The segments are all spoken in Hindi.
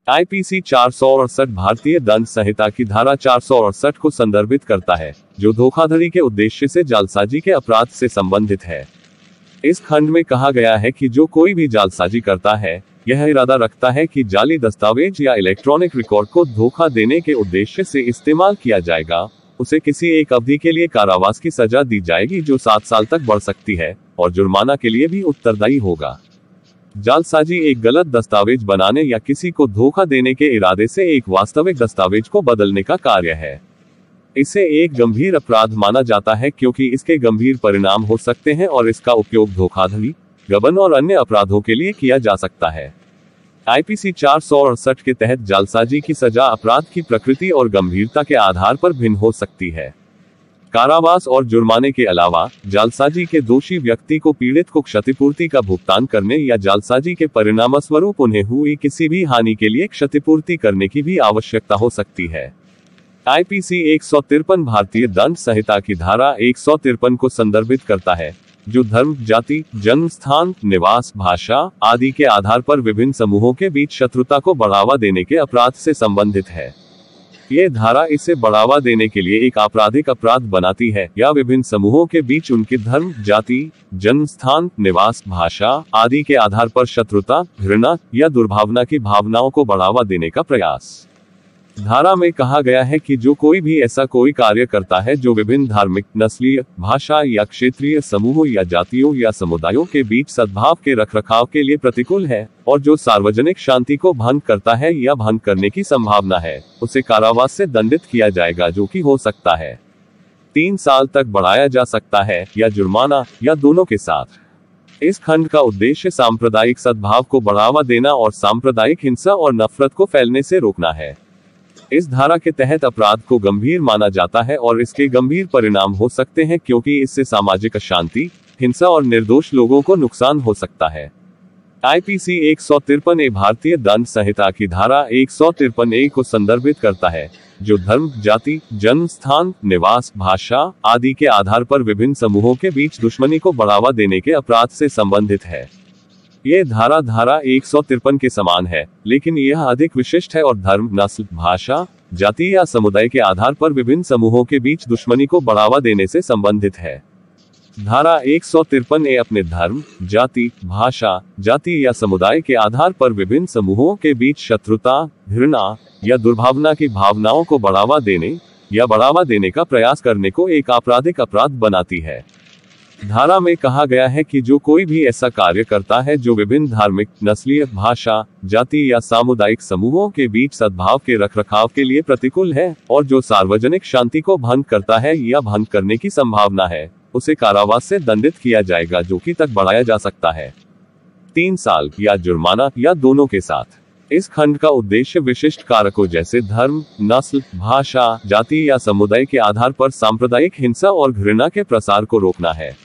आईपीसी 468 भारतीय दंड संहिता की धारा 468 को संदर्भित करता है, जो धोखाधड़ी के उद्देश्य से जालसाजी के अपराध से संबंधित है। इस खंड में कहा गया है कि जो कोई भी जालसाजी करता है, यह इरादा रखता है कि जाली दस्तावेज या इलेक्ट्रॉनिक रिकॉर्ड को धोखा देने के उद्देश्य से इस्तेमाल किया जाएगा, उसे किसी एक अवधि के लिए कारावास की सजा दी जाएगी जो 7 साल तक बढ़ सकती है, और जुर्माना के लिए भी उत्तरदायी होगा। जालसाजी एक गलत दस्तावेज बनाने या किसी को धोखा देने के इरादे से एक वास्तविक दस्तावेज को बदलने का कार्य है। इसे एक गंभीर अपराध माना जाता है क्योंकि इसके गंभीर परिणाम हो सकते हैं और इसका उपयोग धोखाधड़ी, गबन और अन्य अपराधों के लिए किया जा सकता है। आईपीसी 468 के तहत जालसाजी की सजा अपराध की प्रकृति और गंभीरता के आधार पर भिन्न हो सकती है। कारावास और जुर्माने के अलावा जालसाजी के दोषी व्यक्ति को पीड़ित को क्षतिपूर्ति का भुगतान करने या जालसाजी के परिणामस्वरूप उन्हें हुई किसी भी हानि के लिए क्षतिपूर्ति करने की भी आवश्यकता हो सकती है। आईपीसी 153 भारतीय दंड संहिता की धारा 153 को संदर्भित करता है, जो धर्म, जाति, जन्म स्थान, निवास, भाषा आदि के आधार पर विभिन्न समूहों के बीच शत्रुता को बढ़ावा देने के अपराध से संबंधित है। ये धारा इसे बढ़ावा देने के लिए एक आपराधिक अपराध बनाती है या विभिन्न समूहों के बीच उनके धर्म, जाति, जन्म स्थान, निवास, भाषा आदि के आधार पर शत्रुता, घृणा या दुर्भावना की भावनाओं को बढ़ावा देने का प्रयास। धारा में कहा गया है कि जो कोई भी ऐसा कोई कार्य करता है जो विभिन्न धार्मिक, नस्लीय, भाषा या क्षेत्रीय समूहों या जातियों या समुदायों के बीच सद्भाव के रखरखाव के लिए प्रतिकूल है, और जो सार्वजनिक शांति को भंग करता है या भंग करने की संभावना है, उसे कारावास से दंडित किया जाएगा, जो कि हो सकता है 3 साल तक बढ़ाया जा सकता है या जुर्माना या दोनों के साथ। इस खंड का उद्देश्य सांप्रदायिक सद्भाव को बढ़ावा देना और सांप्रदायिक हिंसा और नफरत को फैलने से रोकना है। इस धारा के तहत अपराध को गंभीर माना जाता है और इसके गंभीर परिणाम हो सकते हैं क्योंकि इससे सामाजिक अशांति, हिंसा और निर्दोष लोगों को नुकसान हो सकता है। आईपीसी 153 ए भारतीय दंड संहिता की धारा 153 ए को संदर्भित करता है, जो धर्म, जाति, जन्म स्थान, निवास, भाषा आदि के आधार पर विभिन्न समूहों के बीच दुश्मनी को बढ़ावा देने के अपराध से संबंधित है। ये धारा 153 के समान है, लेकिन यह अधिक विशिष्ट है और धर्म, नस्ल, भाषा, जाति या समुदाय के आधार पर विभिन्न समूहों के बीच दुश्मनी को बढ़ावा देने से संबंधित है। धारा 153 ए अपने धर्म, जाति, भाषा, जाति या समुदाय के आधार पर विभिन्न समूहों के बीच शत्रुता, घृणा या दुर्भावना की भावनाओं को बढ़ावा देने या बढ़ावा देने का प्रयास करने को एक आपराधिक अपराध बनाती है। धारा में कहा गया है कि जो कोई भी ऐसा कार्य करता है जो विभिन्न धार्मिक, नस्लीय, भाषा, जाति या सामुदायिक समूहों के बीच सद्भाव के रखरखाव के लिए प्रतिकूल है, और जो सार्वजनिक शांति को भंग करता है या भंग करने की संभावना है, उसे कारावास से दंडित किया जाएगा, जो कि तक बढ़ाया जा सकता है 3 साल या जुर्माना या दोनों के साथ। इस खंड का उद्देश्य विशिष्ट कारकों जैसे धर्म, नस्ल, भाषा, जाति या समुदाय के आधार पर सांप्रदायिक हिंसा और घृणा के प्रसार को रोकना है।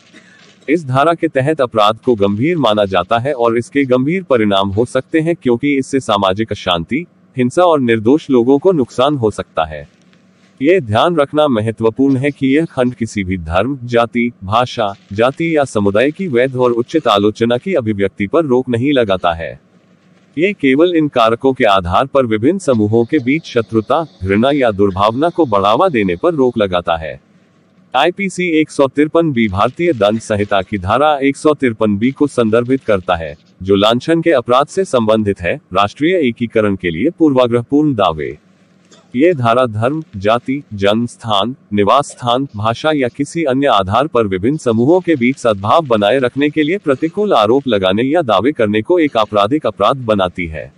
इस धारा के तहत अपराध को गंभीर माना जाता है और इसके गंभीर परिणाम हो सकते हैं क्योंकि इससे सामाजिक अशांति, हिंसा और निर्दोष लोगों को नुकसान हो सकता है। ये ध्यान रखना महत्वपूर्ण है कि यह खंड किसी भी धर्म, जाति, भाषा, जाति या समुदाय की वैध और उचित आलोचना की अभिव्यक्ति पर रोक नहीं लगाता है। ये केवल इन कारकों के आधार पर विभिन्न समूहों के बीच शत्रुता, घृणा या दुर्भावना को बढ़ावा देने पर रोक लगाता है। आईपीसी 153 बी भारतीय दंड संहिता की धारा 153 बी को संदर्भित करता है, जो लांछन के अपराध से संबंधित है, राष्ट्रीय एकीकरण के लिए पूर्वाग्रहपूर्ण दावे। ये धारा धर्म, जाति, जन्म स्थान, निवास स्थान, भाषा या किसी अन्य आधार पर विभिन्न समूहों के बीच सद्भाव बनाए रखने के लिए प्रतिकूल आरोप लगाने या दावे करने को एक आपराधिक अपराध बनाती है।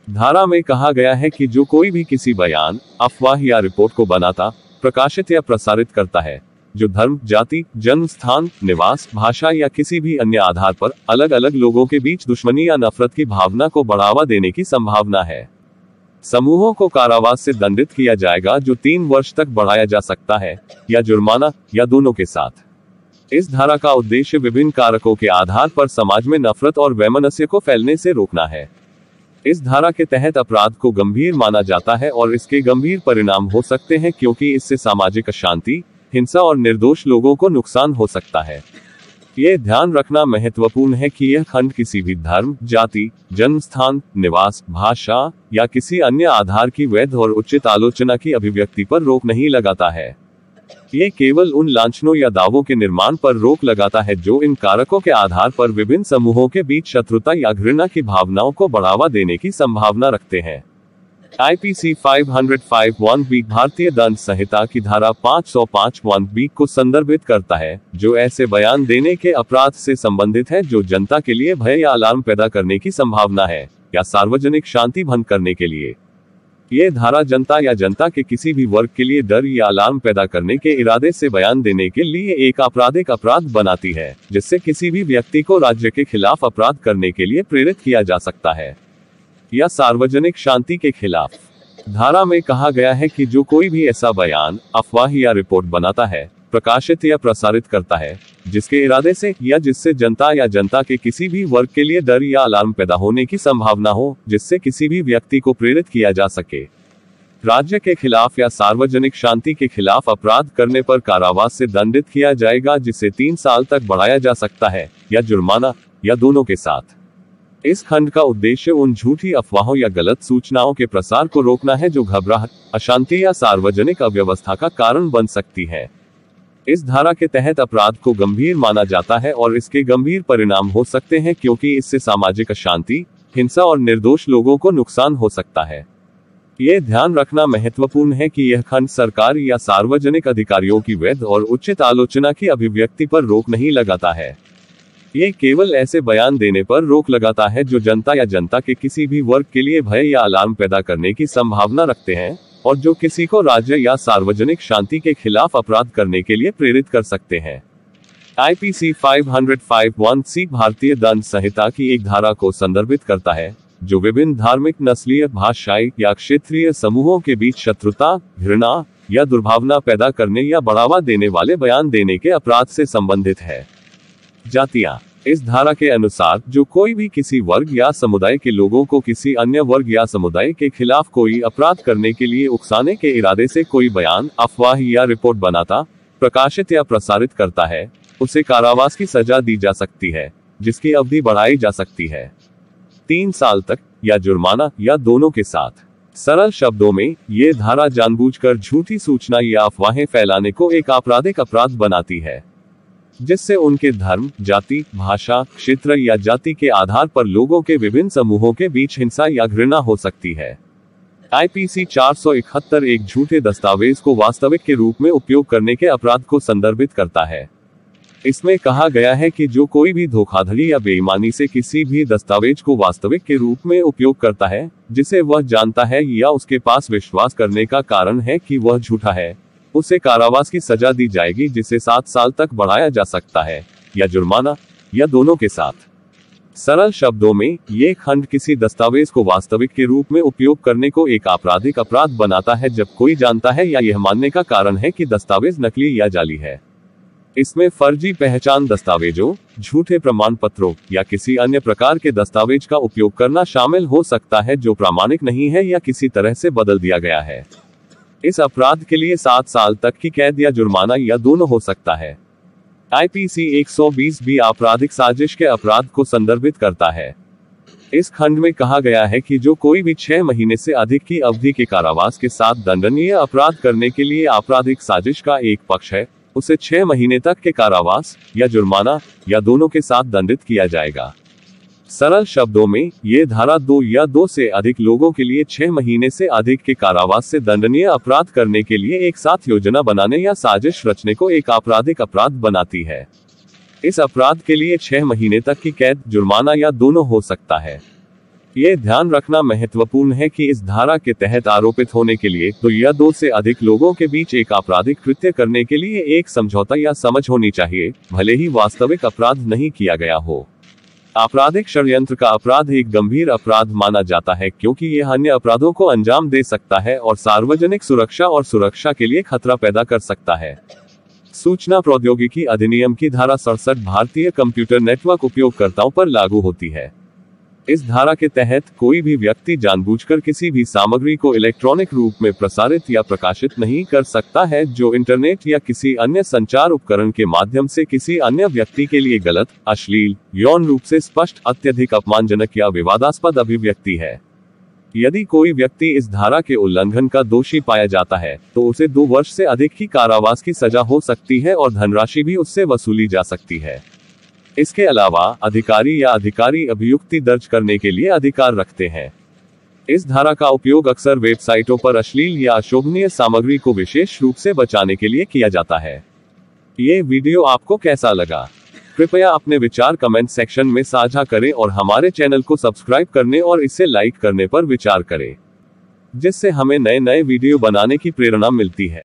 धारा में कहा गया है कि जो कोई भी किसी बयान, अफवाह या रिपोर्ट को बनाता, प्रकाशित या प्रसारित करता है, जो धर्म, जाति, जन्म स्थान, निवास, भाषा या किसी भी अन्य आधार पर अलग अलग लोगों के बीच दुश्मनी या नफरत की भावना को बढ़ावा देने की संभावना है, समूहों को कारावास से दंडित किया जाएगा, जो 3 वर्ष तक बढ़ाया जा सकता है, या जुर्माना या दोनों के साथ। इस धारा का उद्देश्य विभिन्न कारकों के आधार पर समाज में नफरत और वैमनस्य को फैलने से रोकना है। इस धारा के तहत अपराध को गंभीर माना जाता है और इसके गंभीर परिणाम हो सकते हैं क्योंकि इससे सामाजिक अशांति, हिंसा और निर्दोष लोगों को नुकसान हो सकता है। ये ध्यान रखना महत्वपूर्ण है कि यह खंड किसी भी धर्म, जाति, जन्म स्थान, निवास, भाषा या किसी अन्य आधार की वैध और उचित आलोचना की अभिव्यक्ति पर रोक नहीं लगाता है। ये केवल उन लांछनों या दावों के निर्माण पर रोक लगाता है जो इन कारकों के आधार पर विभिन्न समूहों के बीच शत्रुता या घृणा की भावनाओं को बढ़ावा देने की संभावना रखते हैं। IPC 505(1)B भारतीय दंड संहिता की धारा 505(1)B को संदर्भित करता है, जो ऐसे बयान देने के अपराध से संबंधित है जो जनता के लिए भय या अलार्म पैदा करने की संभावना है, या सार्वजनिक शांति भंग करने के लिए। ये धारा जनता या जनता के किसी भी वर्ग के लिए डर या अलार्म पैदा करने के इरादे से बयान देने के लिए एक आपराधिक अपराध बनाती है, जिससे किसी भी व्यक्ति को राज्य के खिलाफ अपराध करने के लिए प्रेरित किया जा सकता है, या सार्वजनिक शांति के खिलाफ। धारा में कहा गया है कि जो कोई भी ऐसा बयान, अफवाह या रिपोर्ट बनाता है, प्रकाशित या प्रसारित करता है, जिसके इरादे से या जिससे जनता या जनता के किसी भी वर्ग के लिए डर या अलार्म पैदा होने की संभावना हो, जिससे किसी भी व्यक्ति को प्रेरित किया जा सके, राज्य के खिलाफ या सार्वजनिक शांति के खिलाफ अपराध करने पर कारावास से दंडित किया जाएगा, जिसे 3 साल तक बढ़ाया जा सकता है, या जुर्माना, या दोनों के साथ। इस खंड का उद्देश्य उन झूठी अफवाहों या गलत सूचनाओं के प्रसार को रोकना है जो घबराहट, अशांति या सार्वजनिक अव्यवस्था का कारण बन सकती है। इस धारा के तहत अपराध को गंभीर माना जाता है और इसके गंभीर परिणाम हो सकते हैं, क्योंकि इससे सामाजिक अशांति, हिंसा और निर्दोष लोगों को नुकसान हो सकता है। ये ध्यान रखना महत्वपूर्ण है कि यह खंड सरकार या सार्वजनिक अधिकारियों की वैध और उचित आलोचना की अभिव्यक्ति पर रोक नहीं लगाता है। ये केवल ऐसे बयान देने पर रोक लगाता है जो जनता या जनता के किसी भी वर्ग के लिए भय या अलार्म पैदा करने की संभावना रखते हैं, और जो किसी को राज्य या सार्वजनिक शांति के खिलाफ अपराध करने के लिए प्रेरित कर सकते हैं। IPC 505(1)C भारतीय दंड संहिता की एक धारा को संदर्भित करता है, जो विभिन्न धार्मिक, नस्लीय, भाषाई या क्षेत्रीय समूहों के बीच शत्रुता, घृणा या दुर्भावना पैदा करने या बढ़ावा देने वाले बयान देने के अपराध से संबंधित है। जातियां। इस धारा के अनुसार जो कोई भी किसी वर्ग या समुदाय के लोगों को किसी अन्य वर्ग या समुदाय के खिलाफ कोई अपराध करने के लिए उकसाने के इरादे से कोई बयान, अफवाह या रिपोर्ट बनाता, प्रकाशित या प्रसारित करता है, उसे कारावास की सजा दी जा सकती है, जिसकी अवधि बढ़ाई जा सकती है 3 साल तक, या जुर्माना, या दोनों के साथ। सरल शब्दों में, ये धारा जानबूझकर झूठी सूचना या अफवाहें फैलाने को एक आपराधिक अपराध बनाती है, जिससे उनके धर्म, जाति, भाषा, क्षेत्र या जाति के आधार पर लोगों के विभिन्न समूहों के बीच हिंसा या घृणा हो सकती है। IPC 471 एक झूठे दस्तावेज को वास्तविक के रूप में उपयोग करने के अपराध को संदर्भित करता है। इसमें कहा गया है कि जो कोई भी धोखाधड़ी या बेईमानी से किसी भी दस्तावेज को वास्तविक के रूप में उपयोग करता है, जिसे वह जानता है या उसके पास विश्वास करने का कारण है कि वह झूठा है, उसे कारावास की सजा दी जाएगी, जिसे 7 साल तक बढ़ाया जा सकता है, या जुर्माना, या दोनों के साथ। सरल शब्दों में, ये खंड किसी दस्तावेज को वास्तविक के रूप में उपयोग करने को एक आपराधिक अपराध बनाता है जब कोई जानता है या यह मानने का कारण है कि दस्तावेज नकली या जाली है। इसमें फर्जी पहचान दस्तावेजों, झूठे प्रमाण पत्रों या किसी अन्य प्रकार के दस्तावेज का उपयोग करना शामिल हो सकता है जो प्रामाणिक नहीं है या किसी तरह से बदल दिया गया है। इस अपराध के लिए 7 साल तक की कैद या जुर्माना, या दोनों हो सकता है। IPC 120(B आपराधिक साजिश के अपराध को संदर्भित करता है। इस खंड में कहा गया है कि जो कोई भी 6 महीने से अधिक की अवधि के कारावास के साथ दंडनीय अपराध करने के लिए आपराधिक साजिश का एक पक्ष है, उसे 6 महीने तक के कारावास या जुर्माना, या दोनों के साथ दंडित किया जाएगा। सरल शब्दों में, ये धारा 2 या 2 से अधिक लोगों के लिए 6 महीने से अधिक के कारावास से दंडनीय अपराध करने के लिए एक साथ योजना बनाने या साजिश रचने को एक आपराधिक अपराध बनाती है। इस अपराध के लिए 6 महीने तक की कैद, जुर्माना, या दोनों हो सकता है। ये ध्यान रखना महत्वपूर्ण है कि इस धारा के तहत आरोपित होने के लिए 2 या 2 से अधिक लोगों के बीच एक आपराधिक कृत्य करने के लिए एक समझौता या समझ होनी चाहिए, भले ही वास्तविक अपराध नहीं किया गया हो। आपराधिक षड्यंत्र का अपराध एक गंभीर अपराध माना जाता है क्योंकि यह अन्य अपराधों को अंजाम दे सकता है और सार्वजनिक सुरक्षा और सुरक्षा के लिए खतरा पैदा कर सकता है। सूचना प्रौद्योगिकी अधिनियम की धारा 67 भारतीय कंप्यूटर नेटवर्क उपयोगकर्ताओं पर लागू होती है। इस धारा के तहत कोई भी व्यक्ति जानबूझकर किसी भी सामग्री को इलेक्ट्रॉनिक रूप में प्रसारित या प्रकाशित नहीं कर सकता है जो इंटरनेट या किसी अन्य संचार उपकरण के माध्यम से किसी अन्य व्यक्ति के लिए गलत, अश्लील, यौन रूप से स्पष्ट, अत्यधिक अपमानजनक या विवादास्पद अभिव्यक्ति है। यदि कोई व्यक्ति इस धारा के उल्लंघन का दोषी पाया जाता है तो उसे 2 वर्ष से अधिक की कारावास की सजा हो सकती है और धनराशि भी उससे वसूली जा सकती है। इसके अलावा अधिकारी अभियुक्ति दर्ज करने के लिए अधिकार रखते हैं। इस धारा का उपयोग अक्सर वेबसाइटों पर अश्लील या अशोभनीय सामग्री को विशेष रूप से बचाने के लिए किया जाता है। ये वीडियो आपको कैसा लगा? कृपया अपने विचार कमेंट सेक्शन में साझा करें और हमारे चैनल को सब्सक्राइब करने और इसे लाइक करने पर विचार करें, जिससे हमें नए वीडियो बनाने की प्रेरणा मिलती है।